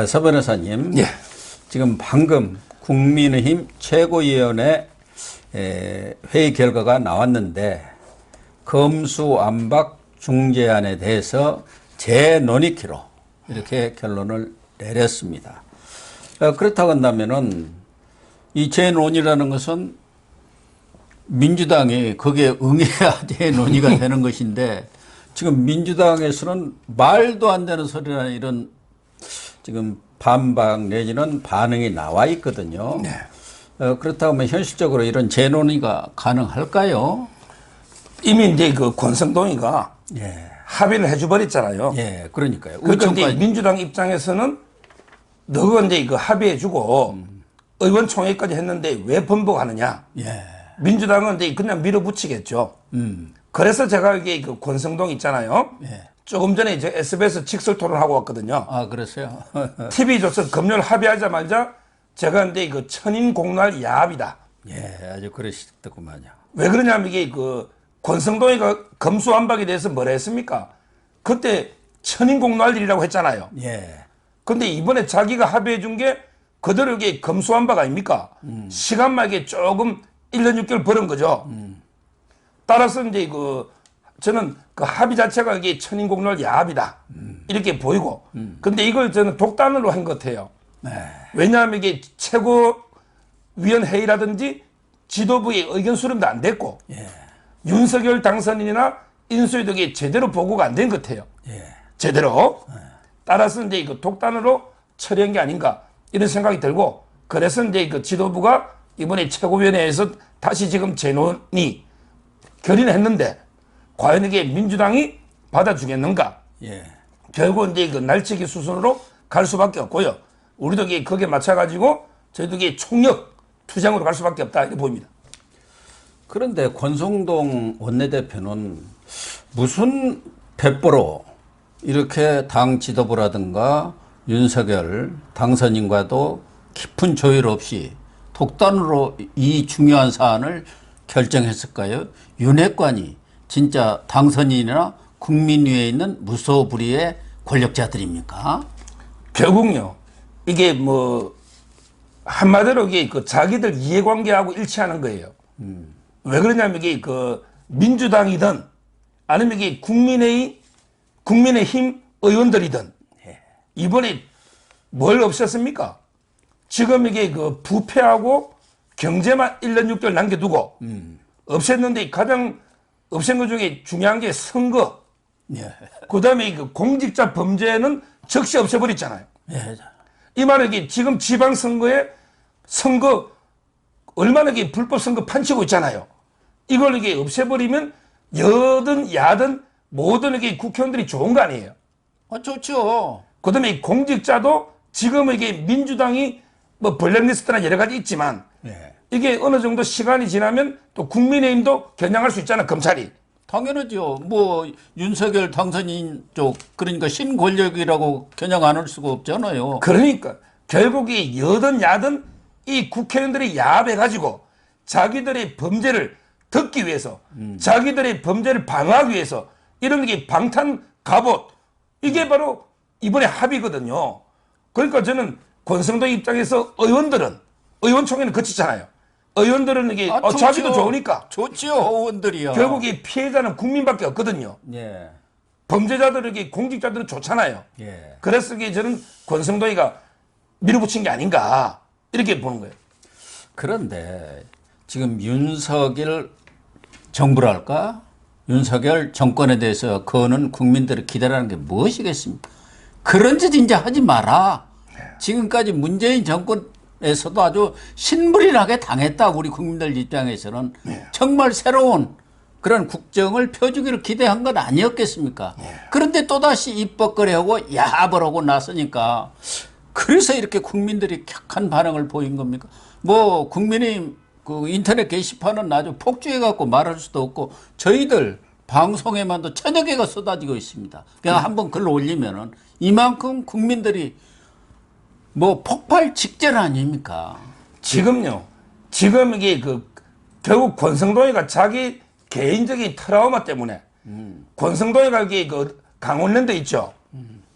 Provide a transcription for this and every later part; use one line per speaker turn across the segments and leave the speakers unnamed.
서 변호사님,
예.
지금 방금 국민의힘 최고위원회 회의 결과가 나왔는데 검수완박 중재안에 대해서 재논의키로 이렇게 결론을 내렸습니다. 그렇다고 한다면은 이 재논의라는 것은 민주당이 거기에 응해야 재논의가 되는 것인데 지금 민주당에서는 말도 안 되는 소리라는 이런 지금 반박 내지는 반응이 나와 있거든요.
네.
그렇다고 하면 현실적으로 이런 재논의가 가능할까요?
이미 이제 그 권성동이가
예.
합의를 해줘버렸잖아요.
예, 그러니까요.
그러니까 이제 민주당 입장에서는 너가 이제 그 합의해주고 의원총회까지 했는데 왜 번복하느냐.
예.
민주당은 이제 그냥 밀어붙이겠죠. 그래서 제가 이게 그 권성동 있잖아요.
예.
조금 전에 이제 SBS 직설 토론하고 왔거든요.
아, 그러세요?
TV조선 금요일 합의하자마자 제가 이제 그 천인공날 야합이다.
예, 아주 그러시더구만요.
왜 그러냐면 이게 그 권성동이가 검수완박에 대해서 뭐라 했습니까? 그때 천인공날일이라고 했잖아요.
예.
근데 이번에 자기가 합의해 준 게 그대로 이게 검수완박 아닙니까? 시간만 이게 조금 1년 6개월 벌은 거죠. 따라서 이제 그 저는 그 합의 자체가 이게 천인공날 야합이다. 이렇게 보이고. 근데 이걸 저는 독단으로 한 것 같아요.
네.
왜냐하면 이게 최고위원회의라든지 지도부의 의견 수렴도 안 됐고
예.
윤석열 당선인이나 인수위도 이게 제대로 보고가 안 된 것 같아요.
예.
제대로. 따라서 이제 그 독단으로 처리한 게 아닌가 이런 생각이 들고 그래서 이제 그 지도부가 이번에 최고위원회에서 다시 지금 재논의 결의는 했는데 과연 이게 민주당이 받아주겠는가?
예.
결국 이제 그 날치기 수순으로 갈 수밖에 없고요. 우리도 이게 거기에 맞춰가지고 저희도 이게 총력 투쟁으로 갈 수밖에 없다 이렇게 보입니다.
그런데 권성동 원내대표는 무슨 배포로 이렇게 당 지도부라든가 윤석열 당선인과도 깊은 조율 없이 독단으로 이 중요한 사안을 결정했을까요? 윤핵관이 진짜 당선인이나 국민위에 있는 무소불위의 권력자들입니까?
결국요. 이게 뭐 한마디로 이게 그 자기들 이해관계하고 일치하는 거예요. 왜 그러냐면 이게 그 민주당이든 아니면 이게 국민의힘 의원들이든 이번에 뭘 없앴습니까? 지금 이게 그 부패하고 경제만 1년 6개월 남겨두고 없앴는데 가장 없앤 것 중에 중요한 게 선거.
예.
그 다음에 그 공직자 범죄는 즉시 없애버렸잖아요.
예.
이 말은 이게 지금 지방선거에 선거 얼마나 이게 불법 선거 판치고 있잖아요. 이걸 이게 없애버리면 여든 야든 모든 이게 국회의원들이 좋은 거 아니에요.
아, 좋죠.
그 다음에 공직자도 지금 이게 민주당이 뭐 블랙리스트나 여러 가지 있지만
예.
이게 어느 정도 시간이 지나면 또 국민의힘도 겨냥할 수 있잖아, 검찰이.
당연하죠. 뭐 윤석열 당선인 쪽 그러니까 신권력이라고 겨냥 안 할 수가 없잖아요.
그러니까 결국에 여든 야든 이 국회의원들이 야합해가지고 자기들의 범죄를 덮기 위해서 자기들의 범죄를 방어하기 위해서 이런 게 방탄 갑옷 이게 바로 이번에 합의거든요. 그러니까 저는 권성동 입장에서 의원들은 의원총회는 거치잖아요. 의원들은 이게 자기도 좋으니까
좋죠. 의원들이요.
결국 이 피해자는 국민밖에 없거든요.
예.
범죄자들에게 공직자들은 좋잖아요.
예.
그래서 이게 저는 권성동이가 밀어붙인 게 아닌가 이렇게 보는 거예요.
그런데 지금 윤석열 정부랄까? 윤석열 정권에 대해서 그거는 국민들이 기다리는 게 무엇이겠습니까? 그런 짓 이제 하지 마라. 지금까지 문재인 정권에서도 아주 신물이하게 당했다. 우리 국민들 입장에서는 정말 새로운 그런 국정을 펴주기를 기대한 건 아니었겠습니까? 그런데 또다시 입법거래하고 야합을 하고 나서니까 그래서 이렇게 국민들이 격한 반응을 보인 겁니까? 뭐 국민의 그 인터넷 게시판은 아주 폭주해갖고 말할 수도 없고 저희들 방송에만도 천여 개가 쏟아지고 있습니다. 그냥 한번 글 올리면은 이만큼 국민들이 뭐 폭발 직전 아닙니까?
지금요. 지금 이게 그 결국 권성동이가 자기 개인적인 트라우마 때문에 권성동이가 이게 그 강원랜드 있죠.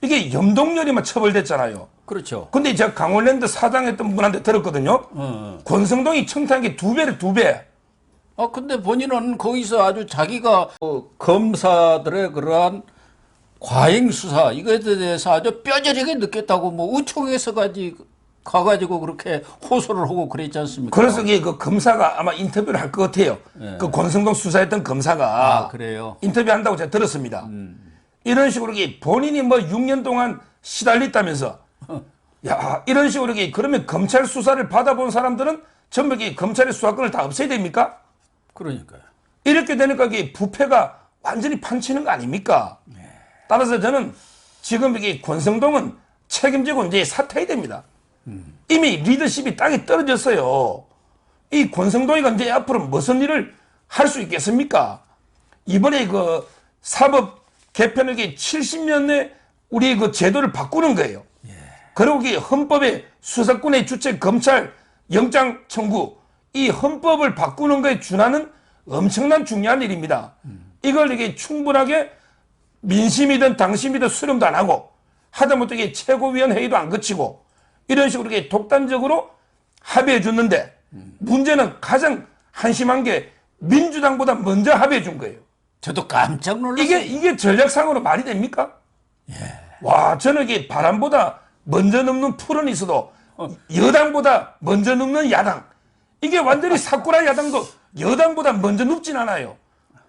이게 염동열이만 처벌됐잖아요.
그렇죠.
근데 제가 강원랜드 사장했던 분한테 들었거든요. 권성동이 청탁한 게 2배래, 2배.
근데 본인은 거기서 아주 자기가 검사들의 그러한 과잉 수사 이거에 대해서 아주 뼈저리게 느꼈다고 뭐 우총에서까지 가가지고 그렇게 호소를 하고 그랬지 않습니까?
그래서 이게 그 검사가 아마 인터뷰를 할 것 같아요. 그 권성동 수사했던 검사가
그래요.
인터뷰한다고 제가 들었습니다. 이런 식으로 이게 본인이 뭐 6년 동안 시달렸다면서 야 이런 식으로 이게 그러면 검찰 수사를 받아본 사람들은 전부 이게 검찰의 수사권을 다 없애야 됩니까?
그러니까요.
이렇게 되니까 이게 부패가 완전히 판치는 거 아닙니까? 따라서 저는 지금 이게 권성동은 책임지고 이제 사퇴해야 됩니다. 이미 리더십이 땅에 떨어졌어요. 이 권성동이가 이제 앞으로 무슨 일을 할 수 있겠습니까? 이번에 그 사법 개편을 70년에 우리 그 제도를 바꾸는 거예요. 그리고 이 헌법의 수사권의 주체 검찰 영장 청구 이 헌법을 바꾸는 거에 준하는 엄청난 중요한 일입니다. 이걸 이게 충분하게 민심이든 당심이든 수렴도 안 하고 하다못해 이게 최고위원 회의도 안 거치고 이런 식으로 이게 독단적으로 합의해 줬는데 문제는 가장 한심한 게 민주당보다 먼저 합의해 준 거예요.
저도 깜짝 놀랐어요.
이게 전략상으로 말이 됩니까? 와, 저는 이게 바람보다 먼저 넘는 풀은 있어도 여당보다 먼저 넘는 야당. 이게 완전히 사쿠라 야당도 여당보다 먼저 눕진 않아요.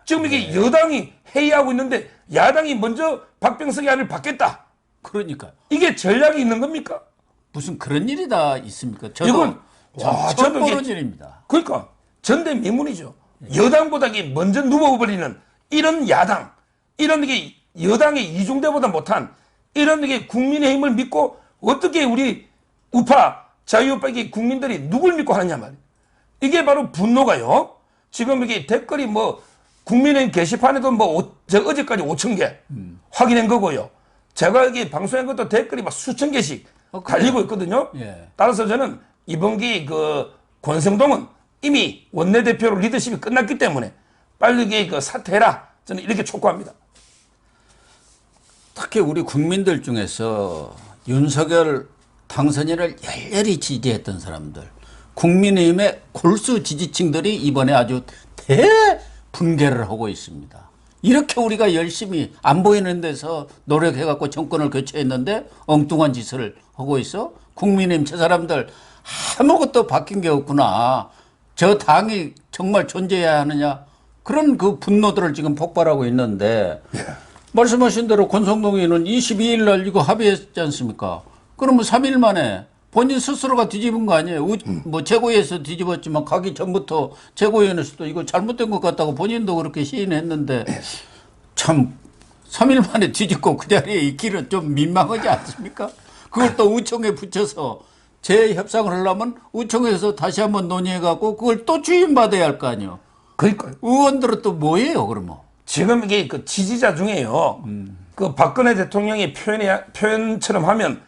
지금 이게 여당이 회의하고 있는데 야당이 먼저 박병석의 안을 받겠다.
그러니까요.
이게 전략이 있는 겁니까?
무슨 그런 일이 다 있습니까? 저도
이건 와,
처음
저도 이게
보는 일입니다.
그러니까 전대미문이죠. 여당보다 이게 먼저 누워버리는 이런 야당, 이런 게 여당의 이중대보다 못한 이런 게 국민의힘을 믿고 어떻게 우리 우파 자유우파에게 국민들이 누굴 믿고 하느냐 말이에요. 이게 바로 분노가요. 지금 이게 댓글이 뭐 국민의힘 게시판에도 뭐 어제까지 5,000개 확인한 거고요. 제가 여기 방송한 것도 댓글이 막 수천 개씩 달리고 있거든요. 따라서 저는 이번 기회 그 권성동은 이미 원내대표로 리더십이 끝났기 때문에 빨리 그 사퇴해라. 저는 이렇게 촉구합니다.
특히 우리 국민들 중에서 윤석열 당선인을 열렬히 지지했던 사람들, 국민의힘의 골수 지지층들이 이번에 아주 대분개를 하고 있습니다. 이렇게 우리가 열심히 안 보이는 데서 노력해갖고 정권을 교체했는데 엉뚱한 짓을 하고 있어? 국민의힘 저 사람들 아무것도 바뀐 게 없구나. 저 당이 정말 존재해야 하느냐. 그런 그 분노들을 지금 폭발하고 있는데 말씀하신 대로 권성동이는 22일 날 이거 합의했지 않습니까? 그러면 3일 만에 본인 스스로가 뒤집은 거 아니에요? 뭐 최고위에서 뒤집었지만 가기 전부터 최고위원회에서도 이거 잘못된 것 같다고 본인도 그렇게 시인했는데 참 3일 만에 뒤집고 그 자리에 있기는 좀 민망하지 않습니까? 그걸 또 우총에 붙여서 재협상을 하려면 우총에서 다시 한번 논의해갖고 그걸 또 주임받아야 할 거 아니에요?
그러니까요.
의원들은 또 뭐예요, 그러면?
지금 이게 그 지지자 중에요. 그 박근혜 대통령의 표현처럼 하면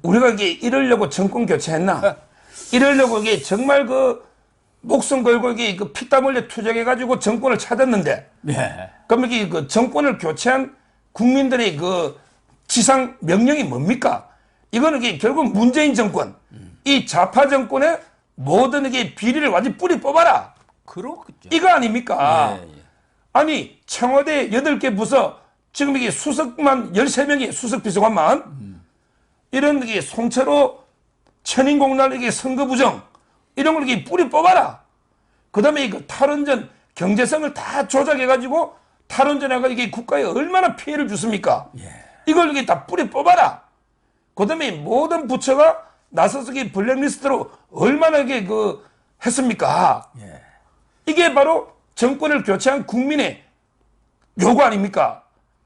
우리가 이게 이러려고 정권 교체했나? 이러려고 이게 정말 그 목숨 걸고 이게 그 피땀 흘려 투쟁해가지고 정권을 찾았는데. 그럼 이게 그 정권을 교체한 국민들의 그 지상 명령이 뭡니까? 이거는 이게 결국 문재인 정권, 이 좌파 정권의 모든 이게 비리를 완전히 뿌리 뽑아라.
그렇겠죠.
이거 아닙니까? 아니, 청와대 8개 부서, 지금 이게 수석만 13명이 수석 비서관만, 이런 게 송채로 천인공날 이게 선거 부정, 이런 걸 이게 뿌리 뽑아라. 그 다음에 그 탈원전 경제성을 다 조작해가지고 탈원전하고 이게 국가에 얼마나 피해를 주습니까? 이걸 이게 다 뿌리 뽑아라. 그 다음에 모든 부처가 나서서 블랙리스트로 얼마나 이게 그 했습니까? 이게 바로 정권을 교체한 국민의 요구 아닙니까?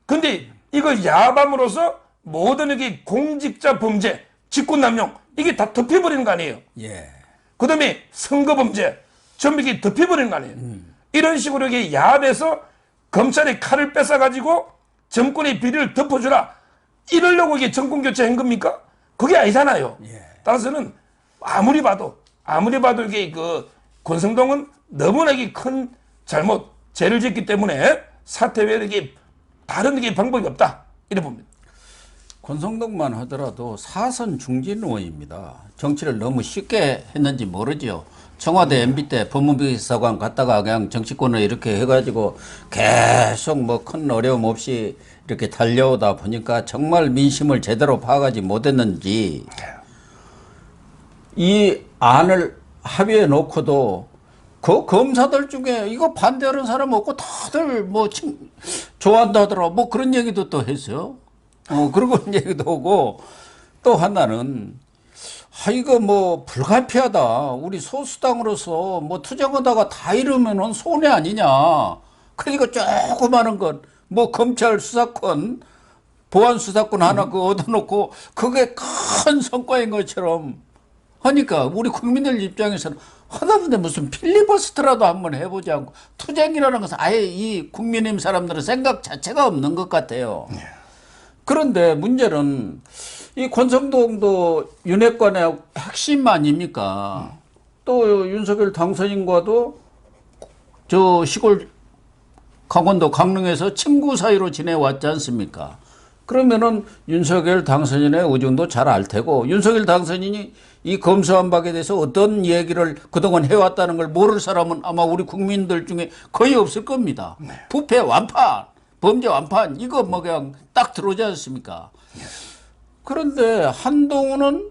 근데 이걸 야밤으로서 모든 이게 공직자 범죄, 직권남용 이게 다 덮여버리는 거 아니에요? 그 다음에 선거범죄 전부 이게 덮여버리는 거 아니에요? 이런 식으로 이게 야합에서 검찰의 칼을 뺏어가지고 정권의 비리를 덮어주라. 이러려고 이게 정권 교체한 겁니까? 그게 아니잖아요. 따라서는 아무리 봐도 이게 그 권성동은 너무나 이게 큰 잘못, 죄를 짓기 때문에 사퇴 외에 이게 다른 이게 방법이 없다. 이래 봅니다.
권성동만 하더라도 사선 중진 의원입니다. 정치를 너무 쉽게 했는지 모르죠. 청와대 MB 때 법무부비서관 갔다가 그냥 정치권을 이렇게 해가지고 계속 뭐 큰 어려움 없이 이렇게 달려오다 보니까 정말 민심을 제대로 파악하지 못했는지 이 안을 합의해 놓고도 그 검사들 중에 이거 반대하는 사람 없고 다들 뭐 좋아한다더라 뭐 그런 얘기도 또 했어요. 그런 얘기도 오고 또 하나는 이거 뭐 불가피하다. 우리 소수당으로서 뭐 투쟁하다가 다 이러면은 손해 아니냐. 그러니까 조그마한 것, 뭐 검찰 수사권, 보안 수사권 하나 그 얻어놓고 그게 큰 성과인 것처럼 하니까 우리 국민들 입장에서는 하다못해 무슨 필리버스터라도 한번 해보지 않고 투쟁이라는 것은 아예 이 국민의힘 사람들은 생각 자체가 없는 것 같아요. 그런데 문제는 이 권성동도 윤핵관의 핵심 아닙니까? 또 윤석열 당선인과도 저 시골 강원도 강릉에서 친구 사이로 지내왔지 않습니까? 그러면은 윤석열 당선인의 의중도 잘 알 테고 윤석열 당선인이 이 검수완박에 대해서 어떤 얘기를 그동안 해왔다는 걸 모를 사람은 아마 우리 국민들 중에 거의 없을 겁니다. 부패 완판, 범죄 완판 이거 뭐 그냥 딱 들어오지 않습니까? 그런데 한동훈은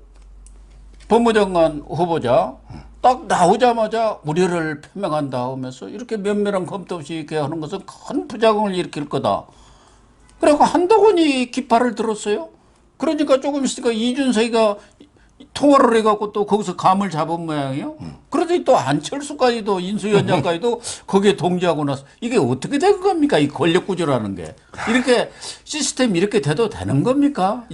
법무장관 후보자 딱 나오자마자 우려를 표명한다 하면서 이렇게 면밀한 검토 없이 이렇게 하는 것은 큰 부작용을 일으킬 거다. 그리고 한동훈이 기파를 들었어요. 그러니까 조금 있으니까 이준석이가 통화를 해갖고 또 거기서 감을 잡은 모양이에요. 그러더니 또 안철수까지도 인수위원장까지도 거기에 동조하고 나서 이게 어떻게 된 겁니까? 이 권력구조라는 게. 이렇게 시스템이 이렇게 돼도 되는 겁니까?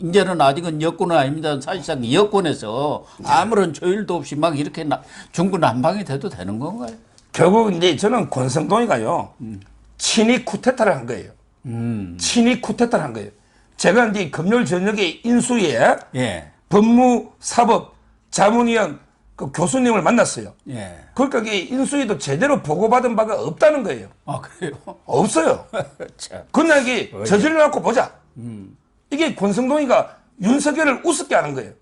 이제는 아직은 여권은 아닙니다. 사실상 여권에서 아무런 조율도 없이 막 이렇게 중구난방이 돼도 되는 건가요?
결국 이제 저는 권성동이가요. 친이 쿠데타를 한 거예요. 친이 쿠데타를 한 거예요. 제가 이제 금요일 저녁에 인수위에
예.
법무사법 자문위원 그 교수님을 만났어요.
예.
그러니까 이게 인수위도 제대로 보고받은 바가 없다는 거예요.
아, 그래요?
없어요.
참.
그냥 이게 저질러 놓고 보자. 이게 권성동이가 윤석열을 우습게 하는 거예요.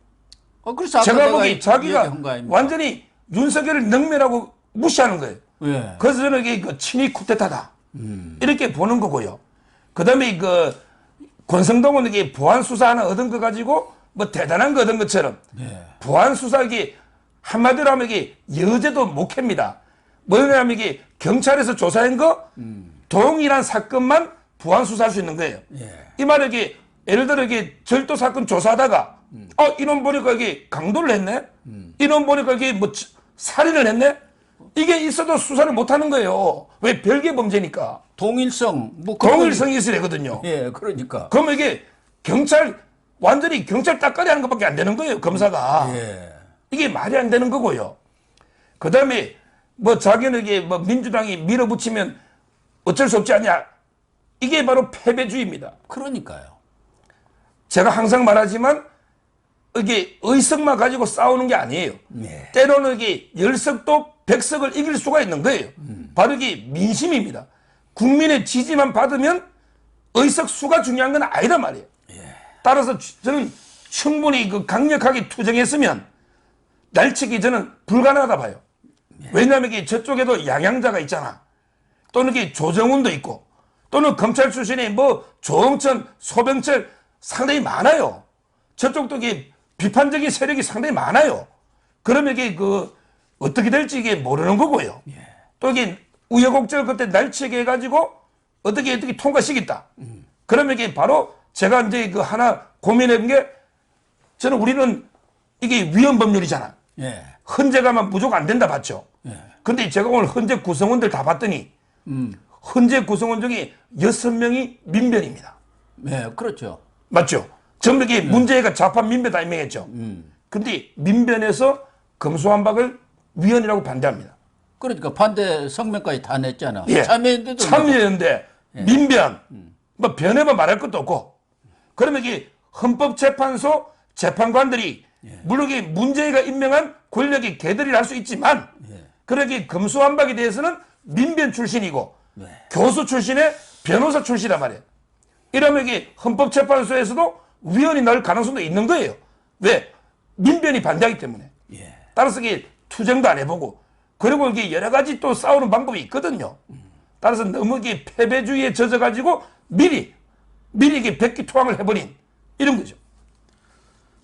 그래서
제가 보기 자기가
얘기한 거 아닙니까?
완전히 윤석열을 능멸하고 무시하는 거예요.
예.
그래서 저는 이게 그 친이 쿠데타다. 이렇게 보는 거고요. 그 다음에 그 권성동은 이게 보안 수사 하나 얻은 거 가지고 뭐 대단한 거 얻은 것처럼
예.
보안 수사 이게 한마디로 하면 이게 여제도 목회입니다. 뭐냐면 이게 경찰에서 조사한 거 동일한 사건만 보안 수사할 수 있는 거예요.
예.
이 말은 이게 예를 들어 이게 절도 사건 조사하다가 이놈 보니까 이게 강도를 했네. 이놈 보니까 이게 뭐 살인을 했네. 이게 있어도 수사를 못 하는 거예요. 왜? 별개 범죄니까.
동일성, 뭐
동일성이 있어야 되거든요.
예, 그러니까.
그러면 이게 완전히 경찰 따까리 하는 것밖에 안 되는 거예요, 검사가.
예.
이게 말이 안 되는 거고요. 그 다음에 뭐 자기는 이게 뭐 민주당이 밀어붙이면 어쩔 수 없지 않냐. 이게 바로 패배주의입니다.
그러니까요.
제가 항상 말하지만 이게 의석만 가지고 싸우는 게 아니에요.
네.
때로는 이게 10석도 100석을 이길 수가 있는 거예요. 바로 이게 민심입니다. 국민의 지지만 받으면 의석 수가 중요한 건 아니란 말이에요. 따라서 저는 충분히 그 강력하게 투쟁했으면 날치기 저는 불가능하다 봐요. 왜냐하면 이게 저쪽에도 양양자가 있잖아. 또는 이게 조정훈도 있고 또는 검찰 출신의 뭐 조홍천, 소병철 상당히 많아요. 저쪽도 이게 비판적인 세력이 상당히 많아요. 그러면 이게 그 어떻게 될지 이게 모르는 거고요. 또 이게 우여곡절 그때 날치게 해가지고 어떻게 통과시켰다. 그러면 이게 바로 제가 이제 그 하나 고민해본 게 저는 우리는 이게 위헌법률이잖아.
예.
헌재가만 무조건 안 된다 봤죠. 근데 제가 오늘 헌재 구성원들 다 봤더니 헌재 구성원 중에 6명이 민변입니다.
예, 그렇죠.
맞죠? 전부 이게 문제가 좌파 민변 다 임명했죠. 근데 민변에서 검수완박을 위헌이라고 반대합니다.
그러니까 반대 성명까지 다 냈잖아.
예.
참여연대도
참여연대, 민변, 뭐 변해봐 말할 것도 없고. 그러면 이게 헌법재판소 재판관들이 물론 이게 문재인가 임명한 권력이 걔들이 할 수 있지만 그러기 검수완박에 대해서는 민변 출신이고 교수 출신의 변호사 출신이란 말이에요. 이러면 이게 헌법재판소에서도 위헌이 날 가능성도 있는 거예요. 왜? 민변이 반대하기 때문에.
예.
따라서 이게 투쟁도 안 해보고 그리고 이게 여러 가지 또 싸우는 방법이 있거든요. 따라서 너무 이게 패배주의에 젖어가지고 미리 이게 백기투항을 해버린 이런 거죠.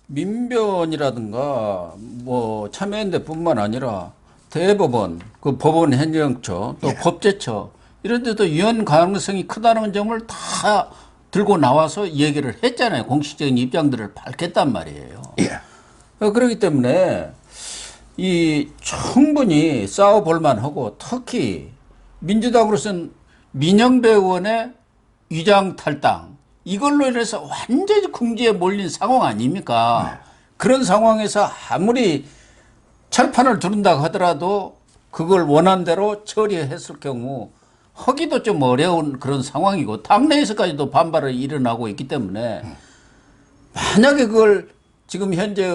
민변이라든가 뭐 참여연대뿐만 아니라 대법원, 그 법원 행정처, 또
예.
법제처 이런 데도 위헌 가능성이 크다는 점을 다 들고 나와서 얘기를 했잖아요. 공식적인 입장들을 밝혔단 말이에요.
예.
그렇기 때문에 이 충분히 싸워볼 만하고 특히 민주당으로서는 민영배 의원의 위장 탈당 이걸로 인해서 완전히 궁지에 몰린 상황 아닙니까? 그런 상황에서 아무리 철판을 두른다고 하더라도 그걸 원한대로 처리했을 경우 하기도 좀 어려운 그런 상황이고 당내에서까지도 반발이 일어나고 있기 때문에 만약에 그걸 지금 현재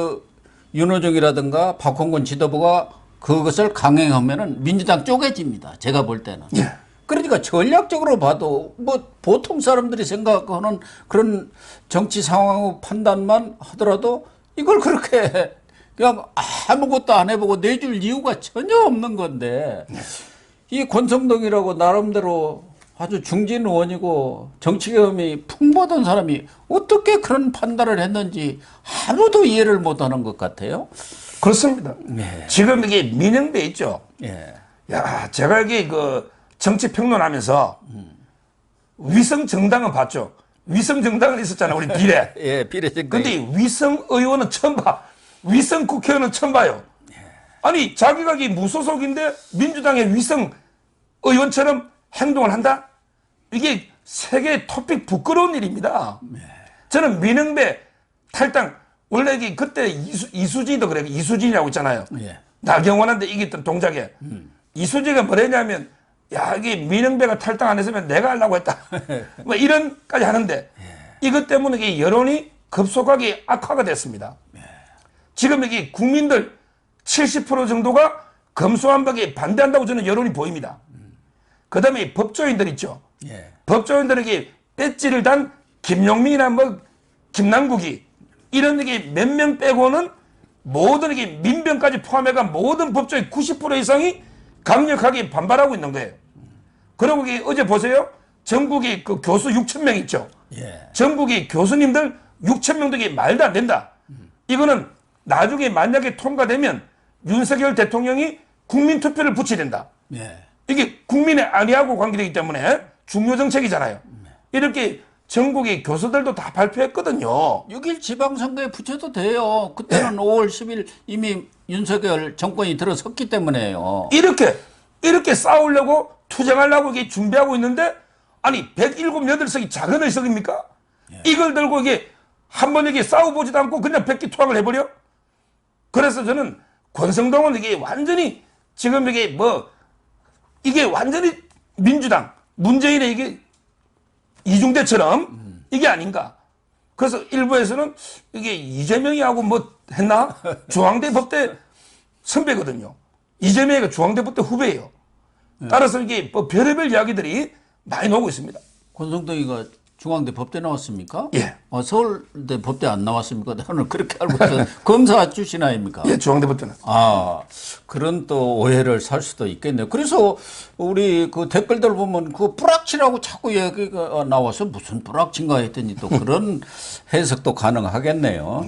윤호중이라든가 박홍근 지도부가 그것을 강행하면은 민주당 쪼개집니다. 제가 볼 때는.
예.
그러니까 전략적으로 봐도 뭐 보통 사람들이 생각하는 그런 정치 상황 판단만 하더라도 이걸 그렇게 그냥 아무것도 안 해보고 내줄 이유가 전혀 없는 건데 이 권성동이라고 나름대로 아주 중진 의원이고 정치 경험이 풍부하던 사람이 어떻게 그런 판단을 했는지 아무도 이해를 못하는 것 같아요.
그렇습니다.
네.
지금 이게 민영배 있죠.
예.
야, 제가 이게 그 정치 평론하면서 위성 정당은 봤죠. 위성 정당은 있었잖아요. 우리 비례.
예, 비례정당.
근데 위성 의원은 처음 봐. 위성 국회의원은 처음 봐요. 아니, 자기가 이 무소속인데 민주당의 위성 의원처럼 행동을 한다? 이게 세계 토픽 부끄러운 일입니다. 저는 민영배 탈당, 원래 이게 그때 이수진도 그래요. 이수진이라고 있잖아요.
예.
나경원한테 이겼던 동작에. 이수진가 뭐랬냐면, 야, 이게 민영배가 탈당 안 했으면 내가 하려고 했다. 뭐 이런까지 하는데, 이것 때문에 이게 여론이 급속하게 악화가 됐습니다. 지금 이게 국민들 70% 정도가 검수완박에 반대한다고 저는 여론이 보입니다. 그 다음에 법조인들 있죠.
예.
법조인들에게 배지를 단 김용민이나 뭐 김남국이 이런 게 몇 명 빼고는 모든 이게 민변까지 포함해가 모든 법조인 90% 이상이 강력하게 반발하고 있는 거예요. 그리고 이게 어제 보세요. 전국에 그 교수 6천 명 있죠.
예.
전국의 교수님들 6천 명도 이게 말도 안 된다. 이거는 나중에 만약에 통과되면 윤석열 대통령이 국민 투표를 붙여야 된다.
예.
이게 국민의 안위하고 관계되기 때문에 중요 정책이잖아요. 이렇게 전국의 교수들도 다 발표했거든요.
6일 지방선거에 붙여도 돼요. 그때는 5월 10일 이미 윤석열 정권이 들어섰기 때문에요.
이렇게 싸우려고 투쟁하려고 이게 준비하고 있는데 아니 107, 8석이 작은 의석입니까? 이걸 들고 이게 한번 이게 싸워보지도 않고 그냥 백기투항을 해버려? 그래서 저는 권성동은 이게 완전히 지금 이게 완전히 민주당 문재인의 이게 이중대처럼 이게 아닌가. 그래서 일부에서는 이게 이재명이 하고 뭐 했나? 중앙대 법대 선배거든요. 이재명이가 중앙대 법대 후배예요. 따라서 이게 뭐 별의별 이야기들이 많이 나오고 있습니다.
권성동이가 중앙대 법대 나왔습니까?
예.
서울대 법대 안 나왔습니까? 저는 그렇게 알고 있어요. 검사 출신 아닙니까?
예, 중앙대 법대는.
아, 그런 또 오해를 살 수도 있겠네요. 그래서 우리 그 댓글들 보면 그 뿌락치라고 자꾸 얘기가 나와서 무슨 뿌락치인가 했더니 또 그런 해석도 가능하겠네요.